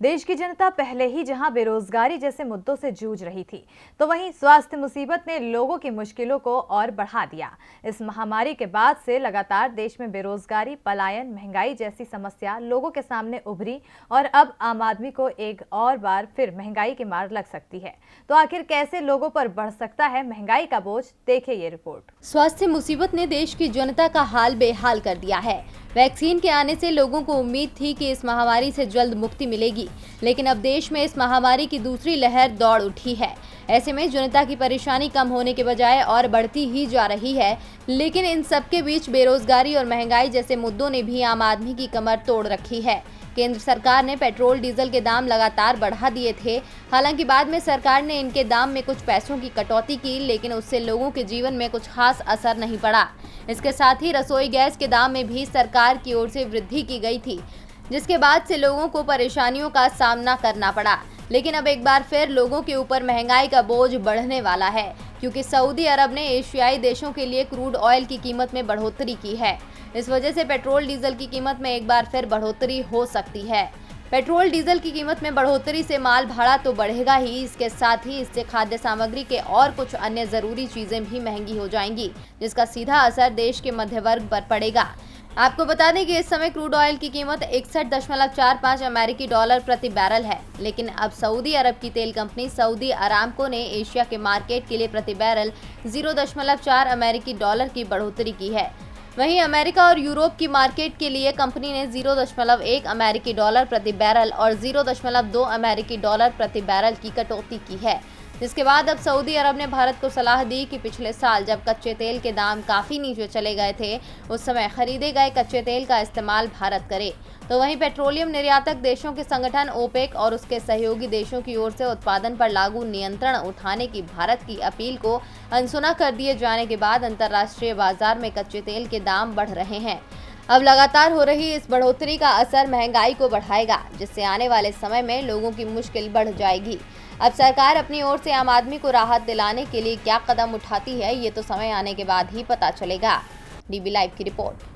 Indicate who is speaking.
Speaker 1: देश की जनता पहले ही जहां बेरोजगारी जैसे मुद्दों से जूझ रही थी, तो वहीं स्वास्थ्य मुसीबत ने लोगों की मुश्किलों को और बढ़ा दिया। इस महामारी के बाद से लगातार देश में बेरोजगारी, पलायन, महंगाई जैसी समस्या लोगों के सामने उभरी और अब आम आदमी को एक और बार फिर महंगाई की मार लग सकती है। तो आखिर कैसे लोगों पर बढ़ सकता है महंगाई का बोझ, देखिए ये रिपोर्ट।
Speaker 2: स्वास्थ्य मुसीबत ने देश की जनता का हाल बेहाल कर दिया है। वैक्सीन के आने से लोगों को उम्मीद थी कि इस महामारी से जल्द मुक्ति मिलेगी, लेकिन अब देश में इस महामारी की दूसरी लहर दौड़ उठी है। ऐसे में जनता की परेशानी कम होने के बजाय और बढ़ती ही जा रही है। लेकिन इन सब के बीच बेरोजगारी और महंगाई जैसे मुद्दों ने भी आम आदमी की कमर तोड़ रखी है। केंद्र सरकार ने पेट्रोल डीजल के दाम लगातार बढ़ा दिए थे। हालांकि बाद में सरकार ने इनके दाम में कुछ पैसों की कटौती की, लेकिन उससे लोगों के जीवन में कुछ खास असर नहीं पड़ा। इसके साथ ही रसोई गैस के दाम में भी सरकार की ओर से वृद्धि की गई थी, जिसके बाद से लोगों को परेशानियों का सामना करना पड़ा। लेकिन अब एक बार फिर लोगों के ऊपर महंगाई का बोझ बढ़ने वाला है, क्योंकि सऊदी अरब ने एशियाई देशों के लिए क्रूड ऑयल की कीमत में बढ़ोतरी की है। इस वजह से पेट्रोल डीजल की कीमत में एक बार फिर बढ़ोतरी हो सकती है। पेट्रोल डीजल की कीमत में बढ़ोतरी से माल भाड़ा तो बढ़ेगा ही, इसके साथ ही इससे खाद्य सामग्री के और कुछ अन्य जरूरी चीजें भी महंगी हो जाएंगी, जिसका सीधा असर देश के मध्य वर्ग पर पड़ेगा। आपको बता दें कि इस समय क्रूड ऑयल की कीमत 61.45 अमेरिकी डॉलर प्रति बैरल है, लेकिन अब सऊदी अरब की तेल कंपनी सऊदी अरामको ने एशिया के मार्केट के लिए प्रति बैरल 0.4 अमेरिकी डॉलर की बढ़ोतरी की है। वहीं अमेरिका और यूरोप की मार्केट के लिए कंपनी ने 0.1 अमेरिकी डॉलर प्रति बैरल और 0.2 अमेरिकी डॉलर प्रति बैरल की कटौती की है। जिसके बाद अब सऊदी अरब ने भारत को सलाह दी कि पिछले साल जब कच्चे तेल के दाम काफ़ी नीचे चले गए थे, उस समय खरीदे गए कच्चे तेल का इस्तेमाल भारत करे। तो वहीं पेट्रोलियम निर्यातक देशों के संगठन ओपेक और उसके सहयोगी देशों की ओर से उत्पादन पर लागू नियंत्रण उठाने की भारत की अपील को अनसुना कर दिए जाने के बाद अंतर्राष्ट्रीय बाजार में कच्चे तेल के दाम बढ़ रहे हैं। अब लगातार हो रही इस बढ़ोतरी का असर महंगाई को बढ़ाएगा, जिससे आने वाले समय में लोगों की मुश्किल बढ़ जाएगी। अब सरकार अपनी ओर से आम आदमी को राहत दिलाने के लिए क्या कदम उठाती है, ये तो समय आने के बाद ही पता चलेगा। डीबी लाइव की रिपोर्ट।